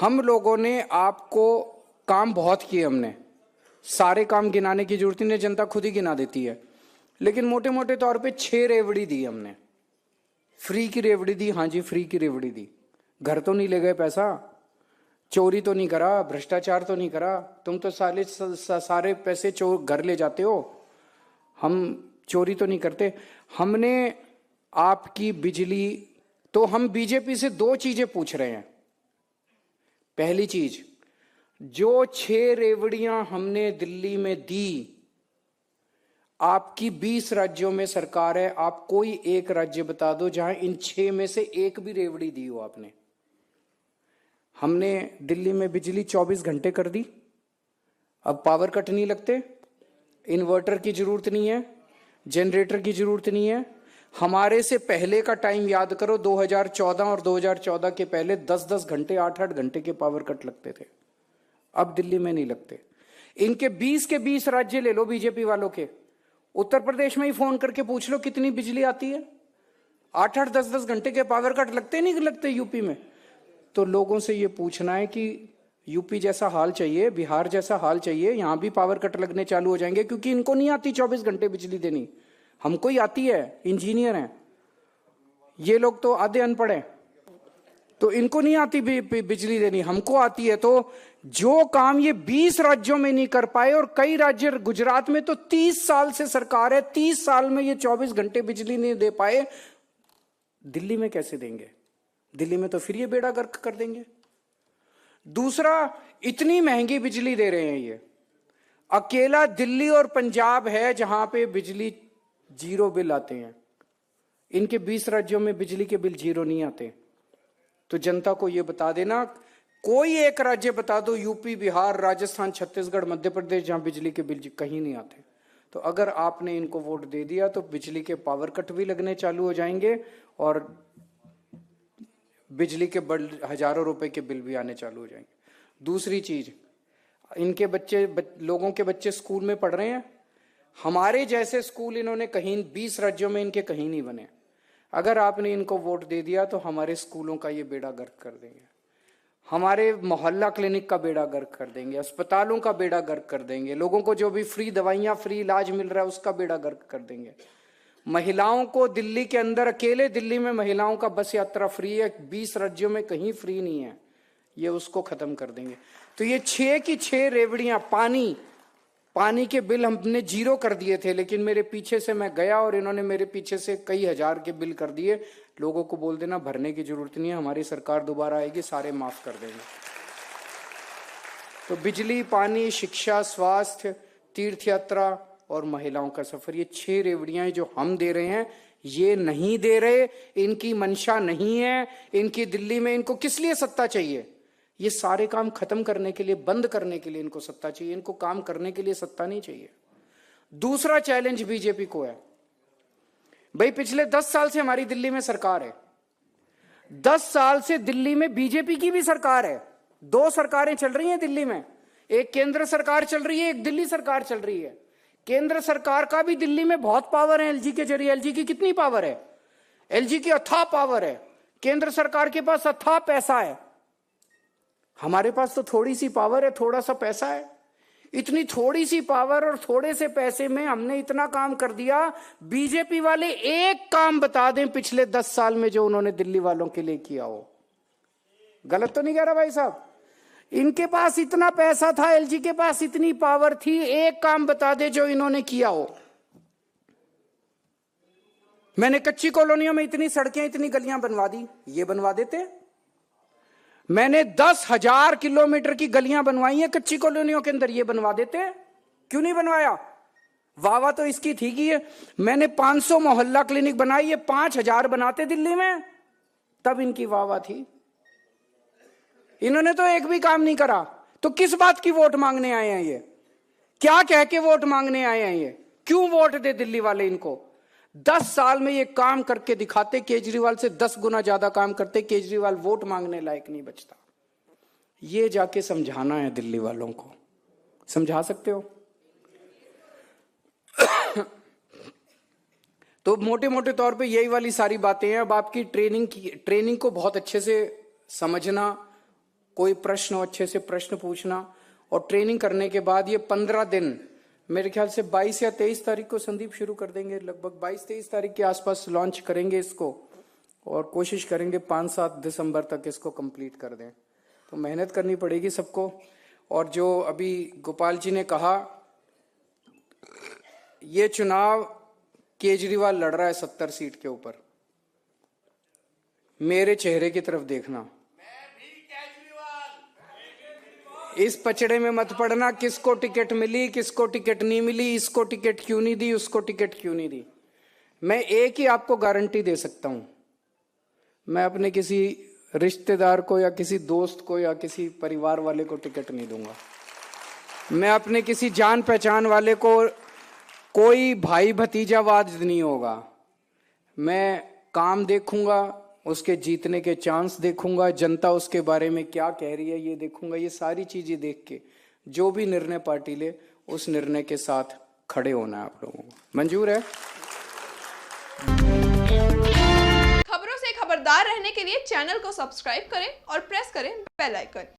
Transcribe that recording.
हम लोगों ने आपको काम बहुत किए, हमने सारे काम गिनाने की जरूरत नहीं, जनता खुद ही गिना देती है। लेकिन मोटे मोटे तौर पे 6 रेवड़ी दी हमने। फ्री की रेवड़ी दी, हाँ जी फ्री की रेवड़ी दी। घर तो नहीं ले गए पैसा, चोरी तो नहीं करा, भ्रष्टाचार तो नहीं करा। तुम तो सारे पैसे घर ले जाते हो, हम चोरी तो नहीं करते। हमने आपकी बिजली, तो हम बीजेपी से 2 चीजें पूछ रहे हैं। पहली चीज, जो 6 रेवड़ियां हमने दिल्ली में दी, आपकी 20 राज्यों में सरकार है, आप कोई एक राज्य बता दो जहां इन 6 में से एक भी रेवड़ी दी हो आपने। हमने दिल्ली में बिजली 24 घंटे कर दी, अब पावर कट नहीं लगते, इन्वर्टर की जरूरत नहीं है, जनरेटर की जरूरत नहीं है। हमारे से पहले का टाइम याद करो, 2014 और 2014 के पहले 10-10 घंटे 8-8 घंटे के पावर कट लगते थे, अब दिल्ली में नहीं लगते। इनके 20 के 20 राज्य ले लो बीजेपी वालों के, उत्तर प्रदेश में ही फोन करके पूछ लो कितनी बिजली आती है, 8-8 10-10 घंटे के पावर कट लगते नहीं लगते यूपी में। तो लोगों से ये पूछना है कि यूपी जैसा हाल चाहिए, बिहार जैसा हाल चाहिए, यहां भी पावर कट लगने चालू हो जाएंगे, क्योंकि इनको नहीं आती 24 घंटे बिजली देनी, हमको ही आती है, इंजीनियर हैं ये लोग, तो आधे अनपढ़ हैं, तो इनको नहीं आती बिजली देनी, हमको आती है। तो जो काम ये 20 राज्यों में नहीं कर पाए, और कई राज्य, गुजरात में तो 30 साल से सरकार है, 30 साल में ये 24 घंटे बिजली नहीं दे पाए, दिल्ली में कैसे देंगे? दिल्ली में तो फिर ये बेड़ा गर्क कर देंगे। दूसरा, इतनी महंगी बिजली दे रहे हैं ये, अकेला दिल्ली और पंजाब है जहां पे बिजली 0 बिल आते हैं, इनके 20 राज्यों में बिजली के बिल 0 नहीं आते। तो जनता को ये बता देना, कोई एक राज्य बता दो, यूपी, बिहार, राजस्थान, छत्तीसगढ़, मध्य प्रदेश, जहां बिजली के बिल कहीं नहीं आते। तो अगर आपने इनको वोट दे दिया तो बिजली के पावर कट भी लगने चालू हो जाएंगे, और बिजली के हजारों रुपए के बिल भी आने चालू हो जाएंगे। दूसरी चीज, इनके लोगों के बच्चे स्कूल में पढ़ रहे हैं, हमारे जैसे स्कूल इन्होंने कहीं 20 राज्यों में इनके कहीं नहीं बने। अगर आपने इनको वोट दे दिया तो हमारे स्कूलों का ये बेड़ा गर्क कर देंगे, हमारे मोहल्ला क्लिनिक का बेड़ा गर्क कर देंगे, अस्पतालों का बेड़ा गर्क कर देंगे, लोगों को जो भी फ्री दवाइयां, फ्री इलाज मिल रहा है उसका बेड़ा गर्क कर देंगे। महिलाओं को दिल्ली के अंदर, अकेले दिल्ली में महिलाओं का बस यात्रा फ्री है, 20 राज्यों में कहीं फ्री नहीं है, ये उसको खत्म कर देंगे। तो ये 6 की 6 रेवड़ियां, पानी के बिल हमने 0 कर दिए थे, लेकिन मेरे पीछे से मैं गया और इन्होंने मेरे पीछे से कई हजार के बिल कर दिए। लोगों को बोल देना भरने की जरूरत नहीं है, हमारी सरकार दोबारा आएगी, सारे माफ कर देंगे। तो बिजली, पानी, शिक्षा, स्वास्थ्य, तीर्थ यात्रा और महिलाओं का सफर, ये 6 रेवड़ियां जो हम दे रहे हैं, ये नहीं दे रहे, इनकी मंशा नहीं है, इनकी दिल्ली में इनको किस लिए सत्ता चाहिए? ये सारे काम खत्म करने के लिए, बंद करने के लिए इनको सत्ता चाहिए, इनको काम करने के लिए सत्ता नहीं चाहिए। दूसरा चैलेंज बीजेपी को है, भाई पिछले 10 साल से हमारी दिल्ली में सरकार है, 10 साल से दिल्ली में बीजेपी की भी सरकार है, 2 सरकारें चल रही हैं दिल्ली में, एक केंद्र सरकार चल रही है, एक दिल्ली सरकार चल रही है। केंद्र सरकार का भी दिल्ली में बहुत पावर है, एलजी के जरिए। एलजी की कितनी पावर है? एलजी की अथाह पावर है, केंद्र सरकार के पास अथाह पैसा है, हमारे पास तो थोड़ी सी पावर है, थोड़ा सा पैसा है। इतनी थोड़ी सी पावर और थोड़े से पैसे में हमने इतना काम कर दिया। बीजेपी वाले एक काम बता दें पिछले 10 साल में जो उन्होंने दिल्ली वालों के लिए किया हो। गलत तो नहीं कह रहा भाई साहब? इनके पास इतना पैसा था, एलजी के पास इतनी पावर थी, एक काम बता दे जो इन्होंने किया हो। मैंने कच्ची कॉलोनियों में इतनी सड़कें, इतनी गलियां बनवा दी, ये बनवा देते। मैंने 10,000 किलोमीटर की गलियां बनवाई हैं कच्ची कॉलोनियों के अंदर, ये बनवा देते। क्यों नहीं बनवाया? वाह तो इसकी थी कि मैंने 500 मोहल्ला क्लिनिक बनाई, ये 5,000 बनाते दिल्ली में, तब इनकी वाह थी। इन्होंने तो एक भी काम नहीं करा, तो किस बात की वोट मांगने आए हैं ये? क्या कह के वोट मांगने आए हैं ये? क्यों वोट दे दिल्ली वाले इनको? 10 साल में ये काम करके दिखाते, केजरीवाल से 10 गुना ज्यादा काम करते। केजरीवाल वोट मांगने लायक नहीं बचता। ये जाके समझाना है दिल्ली वालों को, समझा सकते हो? तो मोटे मोटे तौर पे यही वाली सारी बातें हैं। अब आपकी ट्रेनिंग को बहुत अच्छे से समझना कोई प्रश्न हो अच्छे से प्रश्न पूछना, और ट्रेनिंग करने के बाद ये 15 दिन, मेरे ख्याल से 22 या 23 तारीख को संदीप शुरू कर देंगे, लगभग 22-23 तारीख के आसपास लॉन्च करेंगे इसको, और कोशिश करेंगे 5-7 दिसंबर तक इसको कंप्लीट कर दें। तो मेहनत करनी पड़ेगी सबको। और जो अभी गोपाल जी ने कहा, ये चुनाव केजरीवाल लड़ रहा है 70 सीट के ऊपर, मेरे चेहरे की तरफ देखना, इस पचड़े में मत पड़ना किसको टिकट मिली किसको टिकट नहीं मिली, इसको टिकट क्यों नहीं दी उसको टिकट क्यों नहीं दी। मैं एक ही आपको गारंटी दे सकता हूं, मैं अपने किसी रिश्तेदार को या किसी दोस्त को या किसी परिवार वाले को टिकट नहीं दूंगा। मैं अपने किसी जान पहचान वाले को, कोई भाई भतीजावाद नहीं होगा। मैं काम देखूंगा, उसके जीतने के चांस देखूंगा, जनता उसके बारे में क्या कह रही है ये देखूंगा। ये सारी चीजें देख के जो भी निर्णय पार्टी ले, उस निर्णय के साथ खड़े होना है आप लोगों को। मंजूर है? खबरों से खबरदार रहने के लिए चैनल को सब्सक्राइब करें और प्रेस करें बेल आइकन।